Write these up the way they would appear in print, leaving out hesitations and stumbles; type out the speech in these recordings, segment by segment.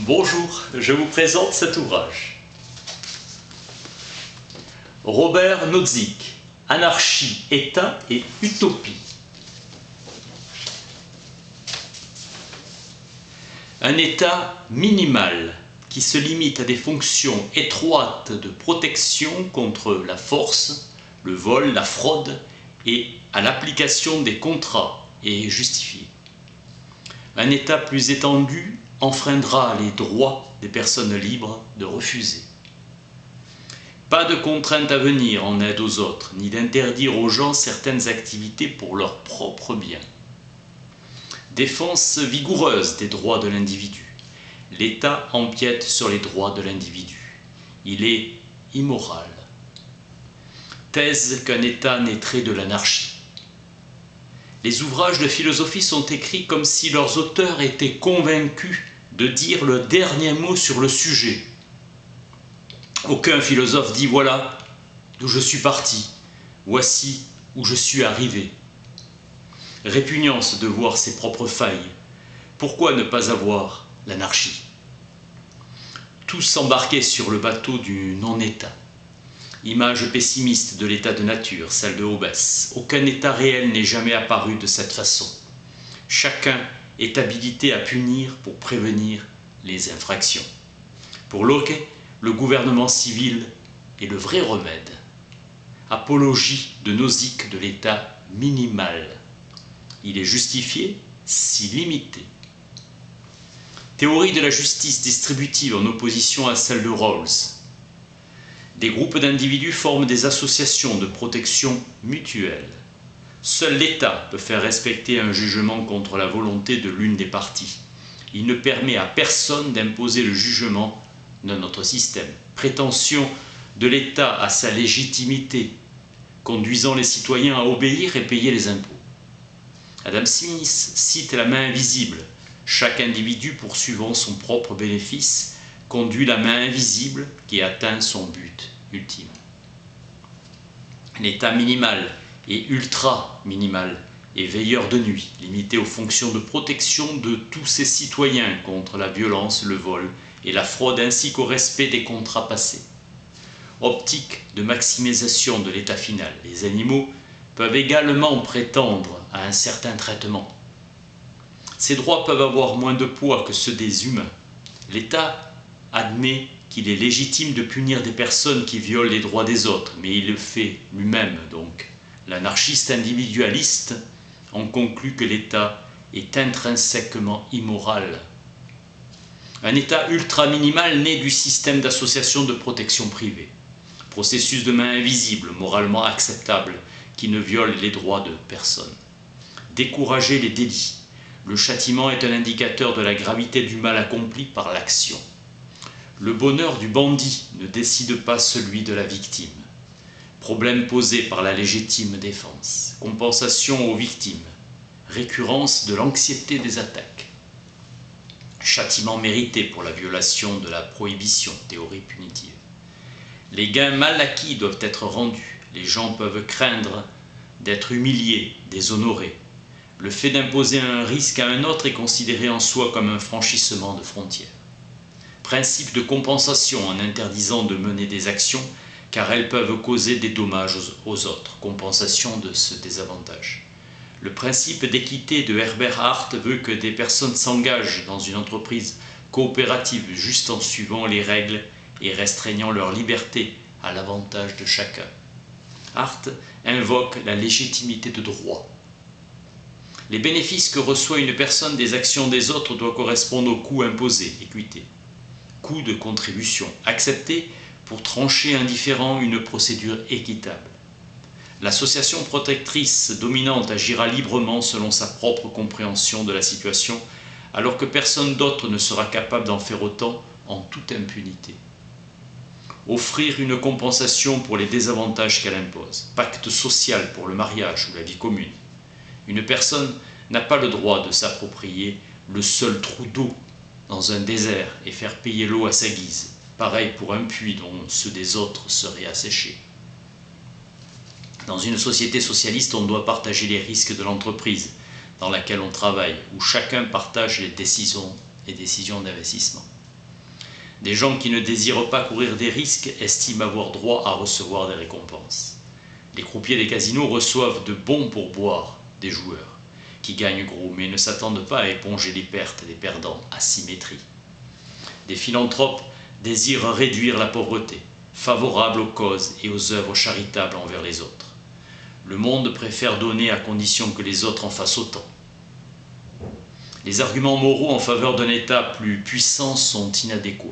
Bonjour, je vous présente cet ouvrage. Robert Nozick, Anarchie, État et Utopie. Un État minimal qui se limite à des fonctions étroites de protection contre la force, le vol, la fraude et à l'application des contrats est justifié. Un État plus étendu enfreindra les droits des personnes libres de refuser. Pas de contrainte à venir en aide aux autres, ni d'interdire aux gens certaines activités pour leur propre bien. Défense vigoureuse des droits de l'individu. L'État empiète sur les droits de l'individu. Il est immoral. Thèse qu'un État naîtrait de l'anarchie. Les ouvrages de philosophie sont écrits comme si leurs auteurs étaient convaincus de dire le dernier mot sur le sujet. Aucun philosophe dit « voilà d'où je suis parti, voici où je suis arrivé ». Répugnance de voir ses propres failles. Pourquoi ne pas avoir l'anarchie? Tous embarqués sur le bateau du non-État. Image pessimiste de l'état de nature, celle de Hobbes. Aucun état réel n'est jamais apparu de cette façon. Chacun est habilité à punir pour prévenir les infractions. Pour Locke, le gouvernement civil est le vrai remède. Apologie de Nozick de l'état minimal. Il est justifié si limité. Théorie de la justice distributive en opposition à celle de Rawls. Des groupes d'individus forment des associations de protection mutuelle. Seul l'État peut faire respecter un jugement contre la volonté de l'une des parties. Il ne permet à personne d'imposer le jugement de notre système. Prétention de l'État à sa légitimité, conduisant les citoyens à obéir et payer les impôts. Adam Smith cite la main invisible. Chaque individu, poursuivant son propre bénéfice, conduit la main invisible qui atteint son but ultime. L'état minimal et ultra-minimal est veilleur de nuit, limité aux fonctions de protection de tous ses citoyens contre la violence, le vol et la fraude, ainsi qu'au respect des contrats passés. Optique de maximisation de l'état final. Les animaux peuvent également prétendre à un certain traitement. Ces droits peuvent avoir moins de poids que ceux des humains. L'État admet qu'il est légitime de punir des personnes qui violent les droits des autres, mais il le fait lui-même donc. L'anarchiste individualiste en conclut que l'État est intrinsèquement immoral. Un État ultra-minimal naît du système d'association de protection privée. Processus de main invisible, moralement acceptable, qui ne viole les droits de personne. Décourager les délits. Le châtiment est un indicateur de la gravité du mal accompli par l'action. Le bonheur du bandit ne décide pas celui de la victime. Problème posé par la légitime défense. Compensation aux victimes. Récurrence de l'anxiété des attaques. Châtiment mérité pour la violation de la prohibition, théorie punitive. Les gains mal acquis doivent être rendus. Les gens peuvent craindre d'être humiliés, déshonorés. Le fait d'imposer un risque à un autre est considéré en soi comme un franchissement de frontières. Principe de compensation en interdisant de mener des actions car elles peuvent causer des dommages aux autres. Compensation de ce désavantage. Le principe d'équité de Herbert Hart veut que des personnes s'engagent dans une entreprise coopérative juste en suivant les règles et restreignant leur liberté à l'avantage de chacun. Hart invoque la légitimité de droit. Les bénéfices que reçoit une personne des actions des autres doivent correspondre au coût imposé, équité. Coût de contribution, accepté pour trancher indifférent une procédure équitable. L'association protectrice dominante agira librement selon sa propre compréhension de la situation, alors que personne d'autre ne sera capable d'en faire autant en toute impunité. Offrir une compensation pour les désavantages qu'elle impose. Pacte social pour le mariage ou la vie commune. Une personne n'a pas le droit de s'approprier le seul trou d'eau dans un désert et faire payer l'eau à sa guise. Pareil pour un puits dont ceux des autres seraient asséchés. Dans une société socialiste, on doit partager les risques de l'entreprise dans laquelle on travaille, où chacun partage les décisions d'investissement. Des gens qui ne désirent pas courir des risques estiment avoir droit à recevoir des récompenses. Les croupiers des casinos reçoivent de bons pourboires des joueurs, qui gagnent gros mais ne s'attendent pas à éponger les pertes des perdants à symétrie. Des philanthropes désirent réduire la pauvreté, favorables aux causes et aux œuvres charitables envers les autres. Le monde préfère donner à condition que les autres en fassent autant. Les arguments moraux en faveur d'un État plus puissant sont inadéquats.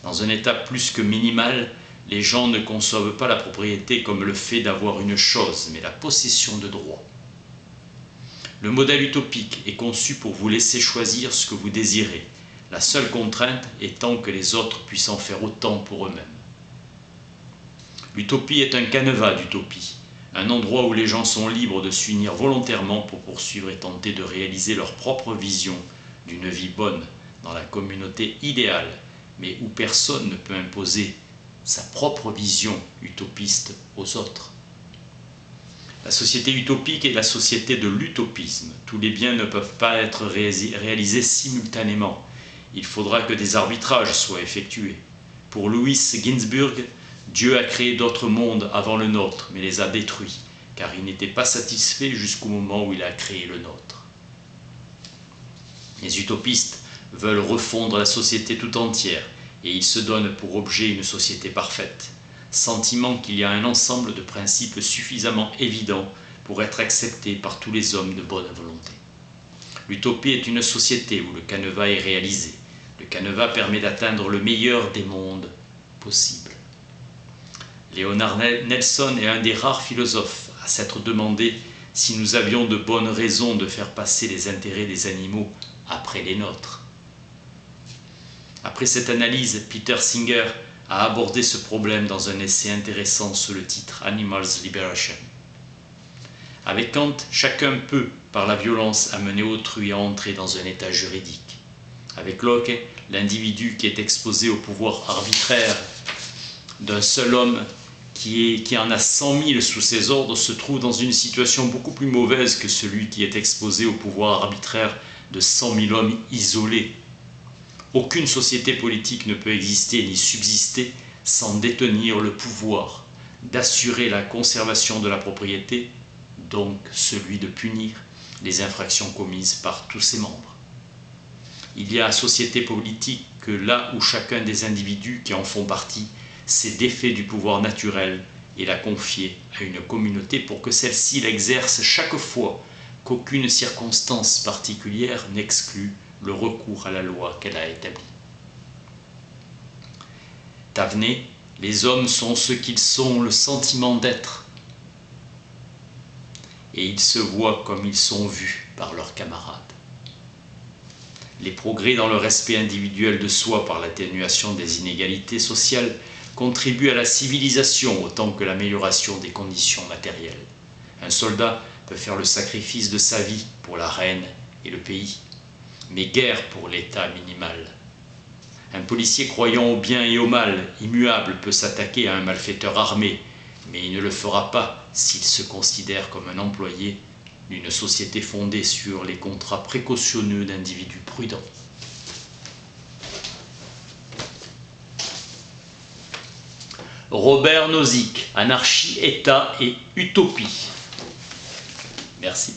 Dans un État plus que minimal, les gens ne conçoivent pas la propriété comme le fait d'avoir une chose, mais la possession de droits. Le modèle utopique est conçu pour vous laisser choisir ce que vous désirez, la seule contrainte étant que les autres puissent en faire autant pour eux-mêmes. L'utopie est un canevas d'utopie, un endroit où les gens sont libres de s'unir volontairement pour poursuivre et tenter de réaliser leur propre vision d'une vie bonne dans la communauté idéale, mais où personne ne peut imposer sa propre vision utopiste aux autres. La société utopique est la société de l'utopisme. Tous les biens ne peuvent pas être réalisés simultanément. Il faudra que des arbitrages soient effectués. Pour Louis Ginsburg, Dieu a créé d'autres mondes avant le nôtre, mais les a détruits, car il n'était pas satisfait jusqu'au moment où il a créé le nôtre. Les utopistes veulent refondre la société tout entière, et ils se donnent pour objet une société parfaite, sentiment qu'il y a un ensemble de principes suffisamment évidents pour être acceptés par tous les hommes de bonne volonté. L'utopie est une société où le canevas est réalisé. Le canevas permet d'atteindre le meilleur des mondes possibles. Leonard Nelson est un des rares philosophes à s'être demandé si nous avions de bonnes raisons de faire passer les intérêts des animaux après les nôtres. Après cette analyse, Peter Singer a abordé ce problème dans un essai intéressant sous le titre « Animals Liberation ». Avec Kant, chacun peut, par la violence, amener autrui à entrer dans un état juridique. Avec Locke, l'individu qui est exposé au pouvoir arbitraire d'un seul homme qui en a 100 000 sous ses ordres se trouve dans une situation beaucoup plus mauvaise que celui qui est exposé au pouvoir arbitraire de 100 000 hommes isolés. Aucune société politique ne peut exister ni subsister sans détenir le pouvoir d'assurer la conservation de la propriété, donc celui de punir les infractions commises par tous ses membres. Il y a société politique que là où chacun des individus qui en font partie s'est défait du pouvoir naturel et l'a confié à une communauté pour que celle-ci l'exerce chaque fois qu'aucune circonstance particulière n'exclut le recours à la loi qu'elle a établie. Tavenet, les hommes sont ce qu'ils sont, le sentiment d'être, et ils se voient comme ils sont vus par leurs camarades. Les progrès dans le respect individuel de soi par l'atténuation des inégalités sociales contribuent à la civilisation autant que l'amélioration des conditions matérielles. Un soldat peut faire le sacrifice de sa vie pour la reine et le pays, mais guère pour l'état minimal. Un policier croyant au bien et au mal, immuable, peut s'attaquer à un malfaiteur armé, mais il ne le fera pas s'il se considère comme un employé d'une société fondée sur les contrats précautionneux d'individus prudents. Robert Nozick, Anarchie, État et Utopie. Merci.